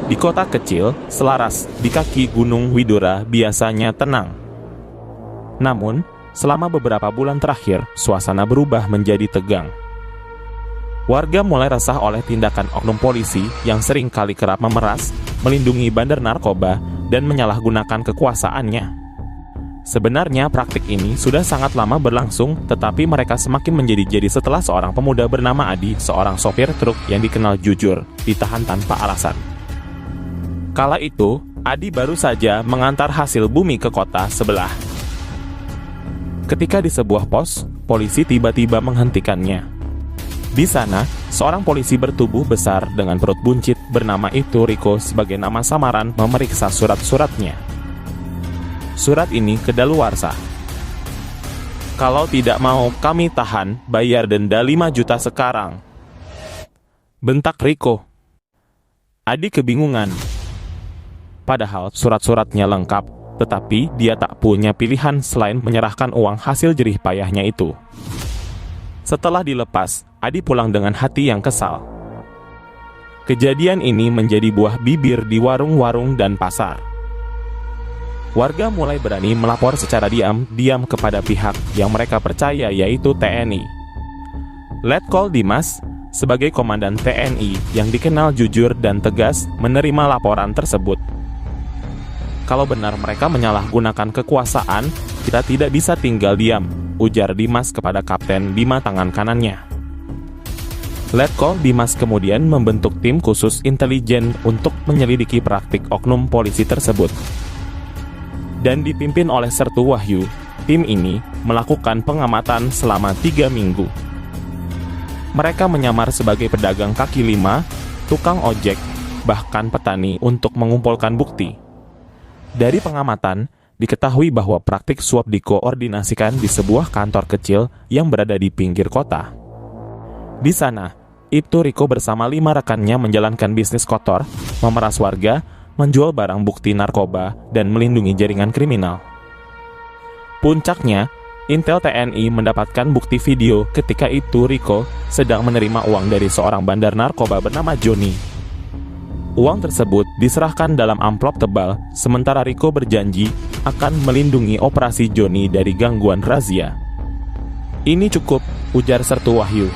Di kota kecil, selaras di kaki Gunung Widura biasanya tenang. Namun, selama beberapa bulan terakhir, suasana berubah menjadi tegang. Warga mulai resah oleh tindakan oknum polisi yang sering kali kerap memeras, melindungi bandar narkoba, dan menyalahgunakan kekuasaannya. Sebenarnya praktik ini sudah sangat lama berlangsung, tetapi mereka semakin menjadi-jadi setelah seorang pemuda bernama Adi, seorang sopir truk yang dikenal jujur, ditahan tanpa alasan. Kala itu, Adi baru saja mengantar hasil bumi ke kota sebelah. Ketika di sebuah pos, polisi tiba-tiba menghentikannya. Di sana, seorang polisi bertubuh besar dengan perut buncit bernama Ibtu Riko sebagai nama samaran memeriksa surat-suratnya. Surat ini kedaluarsa. Kalau tidak mau kami tahan, bayar denda 5 juta sekarang. Bentak Riko. Adi kebingungan. Padahal surat-suratnya lengkap, tetapi dia tak punya pilihan selain menyerahkan uang hasil jerih payahnya itu. Setelah dilepas, Adi pulang dengan hati yang kesal. Kejadian ini menjadi buah bibir di warung-warung dan pasar. Warga mulai berani melapor secara diam-diam kepada pihak yang mereka percaya, yaitu TNI. Letkol Dimas, sebagai komandan TNI yang dikenal jujur dan tegas, menerima laporan tersebut. Kalau benar mereka menyalahgunakan kekuasaan, kita tidak bisa tinggal diam, ujar Dimas kepada Kapten 5 tangan kanannya. Letkol Dimas kemudian membentuk tim khusus intelijen untuk menyelidiki praktik oknum polisi tersebut. Dan dipimpin oleh Sertu Wahyu, tim ini melakukan pengamatan selama 3 minggu. Mereka menyamar sebagai pedagang kaki lima, tukang ojek, bahkan petani untuk mengumpulkan bukti. Dari pengamatan, diketahui bahwa praktik suap dikoordinasikan di sebuah kantor kecil yang berada di pinggir kota. Di sana, Ibtu Riko bersama 5 rekannya menjalankan bisnis kotor, memeras warga, menjual barang bukti narkoba, dan melindungi jaringan kriminal. Puncaknya, Intel TNI mendapatkan bukti video ketika itu Riko sedang menerima uang dari seorang bandar narkoba bernama Joni. Uang tersebut diserahkan dalam amplop tebal, sementara Riko berjanji akan melindungi operasi Joni dari gangguan razia. Ini cukup, ujar Sertu Wahyu.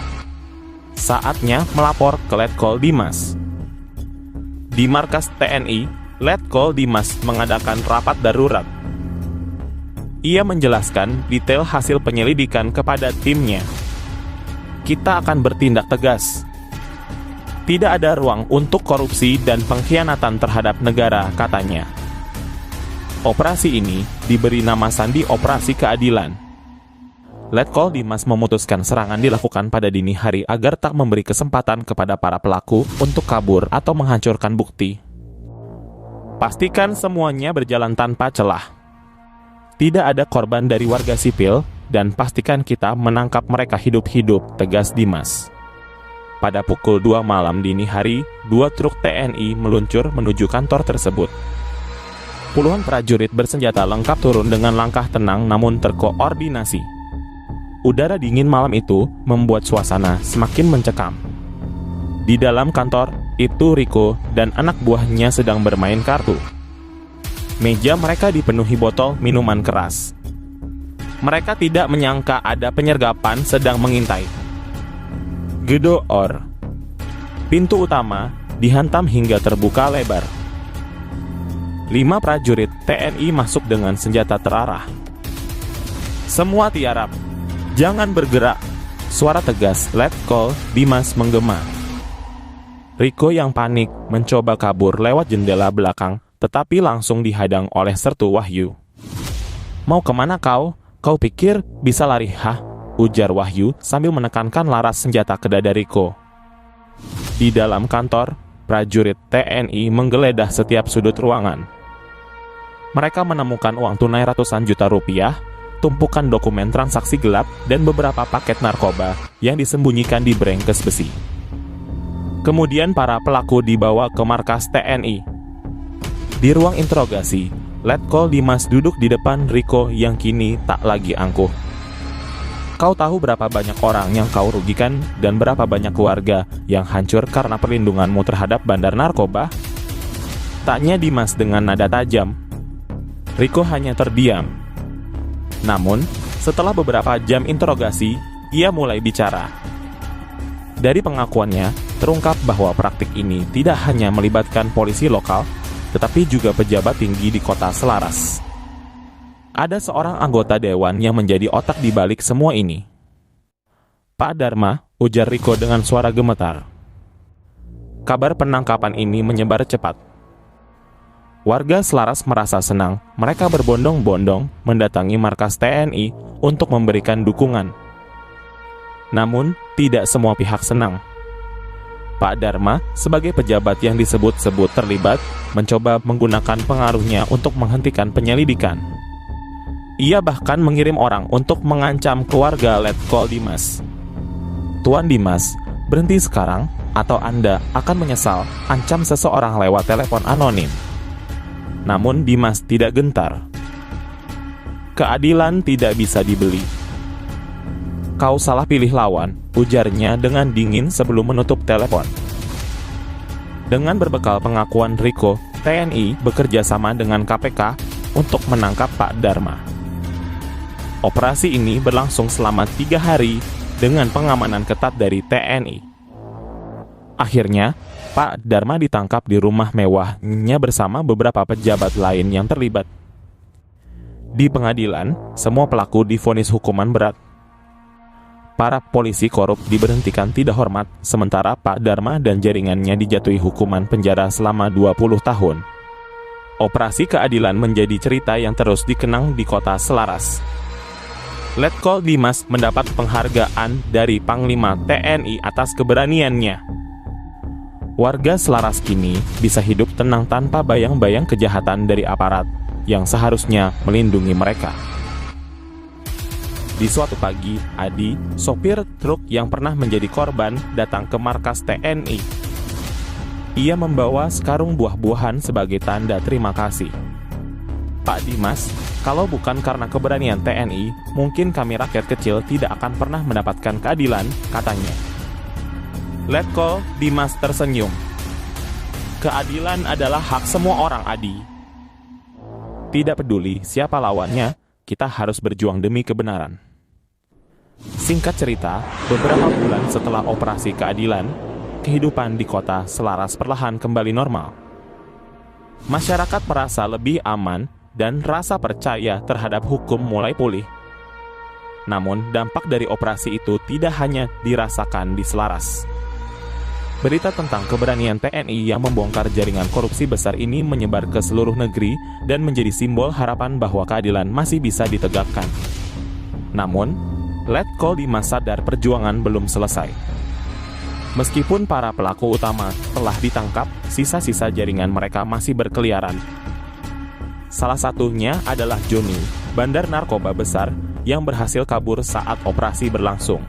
Saatnya melapor ke Letkol Dimas. Di markas TNI, Letkol Dimas mengadakan rapat darurat. Ia menjelaskan detail hasil penyelidikan kepada timnya. Kita akan bertindak tegas. Tidak ada ruang untuk korupsi dan pengkhianatan terhadap negara, katanya. Operasi ini diberi nama sandi Operasi Keadilan. Letkol Dimas memutuskan serangan dilakukan pada dini hari agar tak memberi kesempatan kepada para pelaku untuk kabur atau menghancurkan bukti. Pastikan semuanya berjalan tanpa celah. Tidak ada korban dari warga sipil, dan pastikan kita menangkap mereka hidup-hidup, tegas Dimas. Pada pukul 2 malam dini hari, 2 truk TNI meluncur menuju kantor tersebut. Puluhan prajurit bersenjata lengkap turun dengan langkah tenang namun terkoordinasi. Udara dingin malam itu membuat suasana semakin mencekam. Di dalam kantor, Ibtu Riko dan anak buahnya sedang bermain kartu. Meja mereka dipenuhi botol minuman keras. Mereka tidak menyangka ada penyergapan sedang mengintai. Gedoor. Pintu utama dihantam hingga terbuka lebar. 5 prajurit TNI masuk dengan senjata terarah. Semua tiarap. Jangan bergerak, suara tegas Letkol Dimas menggema. Riko yang panik mencoba kabur lewat jendela belakang, tetapi langsung dihadang oleh Sertu Wahyu. Mau kemana kau? Kau pikir bisa lari, hah? Ujar Wahyu sambil menekankan laras senjata ke dada Riko. Di dalam kantor, prajurit TNI menggeledah setiap sudut ruangan. Mereka menemukan uang tunai ratusan juta rupiah, tumpukan dokumen transaksi gelap, dan beberapa paket narkoba yang disembunyikan di brengkes besi. Kemudian para pelaku dibawa ke markas TNI. Di ruang interogasi, Letkol Dimas duduk di depan Riko yang kini tak lagi angkuh. Kau tahu berapa banyak orang yang kau rugikan dan berapa banyak keluarga yang hancur karena perlindunganmu terhadap bandar narkoba? Tanya Dimas dengan nada tajam. Riko hanya terdiam. Namun, setelah beberapa jam interogasi, ia mulai bicara. Dari pengakuannya, terungkap bahwa praktik ini tidak hanya melibatkan polisi lokal, tetapi juga pejabat tinggi di kota Selaras. Ada seorang anggota dewan yang menjadi otak di balik semua ini. Pak Dharma, ujar Riko dengan suara gemetar. Kabar penangkapan ini menyebar cepat. Warga Selaras merasa senang. Mereka berbondong-bondong mendatangi markas TNI untuk memberikan dukungan. Namun, tidak semua pihak senang. Pak Dharma, sebagai pejabat yang disebut-sebut terlibat, mencoba menggunakan pengaruhnya untuk menghentikan penyelidikan. Ia bahkan mengirim orang untuk mengancam keluarga Letkol Dimas. Tuan Dimas, berhenti sekarang atau Anda akan menyesal, ancam seseorang lewat telepon anonim. Namun Dimas tidak gentar. Keadilan tidak bisa dibeli. Kau salah pilih lawan, ujarnya dengan dingin sebelum menutup telepon. Dengan berbekal pengakuan Riko, TNI bekerja sama dengan KPK untuk menangkap Pak Dharma. Operasi ini berlangsung selama 3 hari dengan pengamanan ketat dari TNI. Akhirnya, Pak Dharma ditangkap di rumah mewahnya bersama beberapa pejabat lain yang terlibat. Di pengadilan, semua pelaku divonis hukuman berat. Para polisi korup diberhentikan tidak hormat, sementara Pak Dharma dan jaringannya dijatuhi hukuman penjara selama 20 tahun. Operasi keadilan menjadi cerita yang terus dikenang di kota Selaras. Letkol Dimas mendapat penghargaan dari Panglima TNI atas keberaniannya. Warga Selaras kini bisa hidup tenang tanpa bayang-bayang kejahatan dari aparat yang seharusnya melindungi mereka. Di suatu pagi, Adi, sopir truk yang pernah menjadi korban, datang ke markas TNI. Ia membawa sekarung buah-buahan sebagai tanda terima kasih. Pak Dimas, kalau bukan karena keberanian TNI, mungkin kami rakyat kecil tidak akan pernah mendapatkan keadilan, katanya. Letkol Dimas tersenyum. Keadilan adalah hak semua orang, Adi. Tidak peduli siapa lawannya, kita harus berjuang demi kebenaran. Singkat cerita, beberapa bulan setelah operasi keadilan, kehidupan di kota Selaras perlahan kembali normal. Masyarakat merasa lebih aman dan rasa percaya terhadap hukum mulai pulih. Namun, dampak dari operasi itu tidak hanya dirasakan di Selaras. Berita tentang keberanian TNI yang membongkar jaringan korupsi besar ini menyebar ke seluruh negeri dan menjadi simbol harapan bahwa keadilan masih bisa ditegakkan. Namun, Letkol Dimas sadar perjuangan belum selesai. Meskipun para pelaku utama telah ditangkap, sisa-sisa jaringan mereka masih berkeliaran. Salah satunya adalah Joni, bandar narkoba besar yang berhasil kabur saat operasi berlangsung.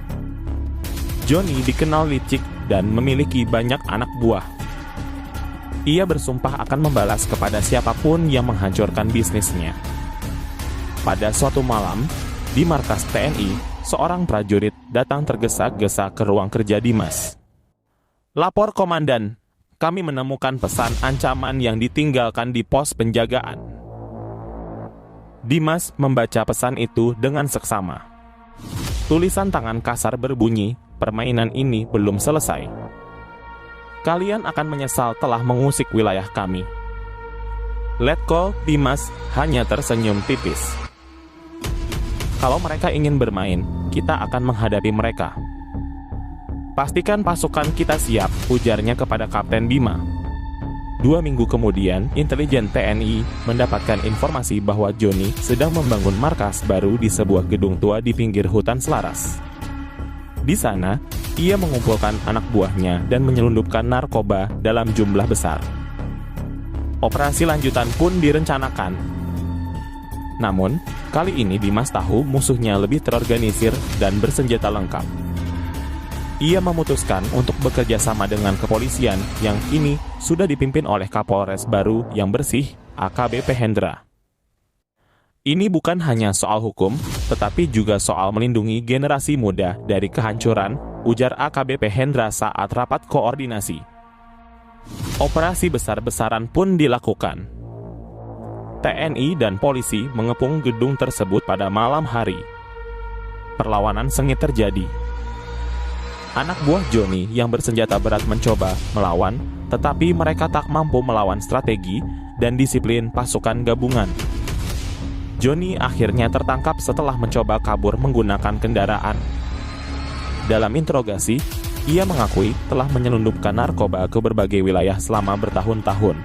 Joni dikenal licik dan memiliki banyak anak buah. Ia bersumpah akan membalas kepada siapapun yang menghancurkan bisnisnya. Pada suatu malam, di markas TNI, seorang prajurit datang tergesa-gesa ke ruang kerja Dimas. Lapor komandan, kami menemukan pesan ancaman yang ditinggalkan di pos penjagaan. Dimas membaca pesan itu dengan seksama. Tulisan tangan kasar berbunyi, permainan ini belum selesai. Kalian akan menyesal telah mengusik wilayah kami. Letkol Dimas hanya tersenyum tipis. Kalau mereka ingin bermain, kita akan menghadapi mereka. Pastikan pasukan kita siap, ujarnya kepada Kapten Bima. 2 minggu kemudian, intelijen TNI mendapatkan informasi bahwa Joni sedang membangun markas baru di sebuah gedung tua di pinggir hutan Selaras. Di sana, ia mengumpulkan anak buahnya dan menyelundupkan narkoba dalam jumlah besar. Operasi lanjutan pun direncanakan. Namun, kali ini Dimas tahu musuhnya lebih terorganisir dan bersenjata lengkap. Ia memutuskan untuk bekerja sama dengan kepolisian yang kini sudah dipimpin oleh Kapolres baru yang bersih, AKBP Hendra. Ini bukan hanya soal hukum, tetapi juga soal melindungi generasi muda dari kehancuran, ujar AKBP Hendra saat rapat koordinasi. Operasi besar-besaran pun dilakukan. TNI dan polisi mengepung gedung tersebut pada malam hari. Perlawanan sengit terjadi. Anak buah Johnny yang bersenjata berat mencoba melawan, tetapi mereka tak mampu melawan strategi dan disiplin pasukan gabungan. Johnny akhirnya tertangkap setelah mencoba kabur menggunakan kendaraan. Dalam interogasi, ia mengakui telah menyelundupkan narkoba ke berbagai wilayah selama bertahun-tahun.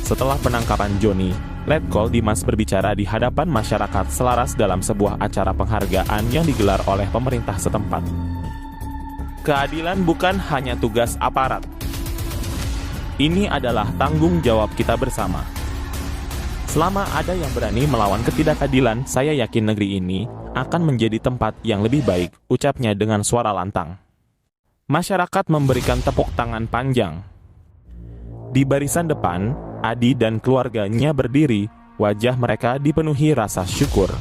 Setelah penangkapan Johnny, Letkol Dimas berbicara di hadapan masyarakat selaras dalam sebuah acara penghargaan yang digelar oleh pemerintah setempat. Keadilan bukan hanya tugas aparat. Ini adalah tanggung jawab kita bersama. Selama ada yang berani melawan ketidakadilan, saya yakin negeri ini akan menjadi tempat yang lebih baik, ucapnya dengan suara lantang. Masyarakat memberikan tepuk tangan panjang. Di barisan depan, Adi dan keluarganya berdiri, wajah mereka dipenuhi rasa syukur.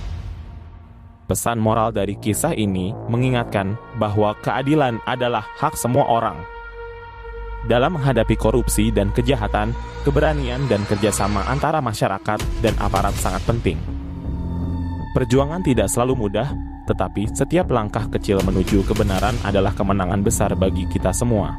Pesan moral dari kisah ini mengingatkan bahwa keadilan adalah hak semua orang. Dalam menghadapi korupsi dan kejahatan, keberanian dan kerjasama antara masyarakat dan aparat sangat penting. Perjuangan tidak selalu mudah, tetapi setiap langkah kecil menuju kebenaran adalah kemenangan besar bagi kita semua.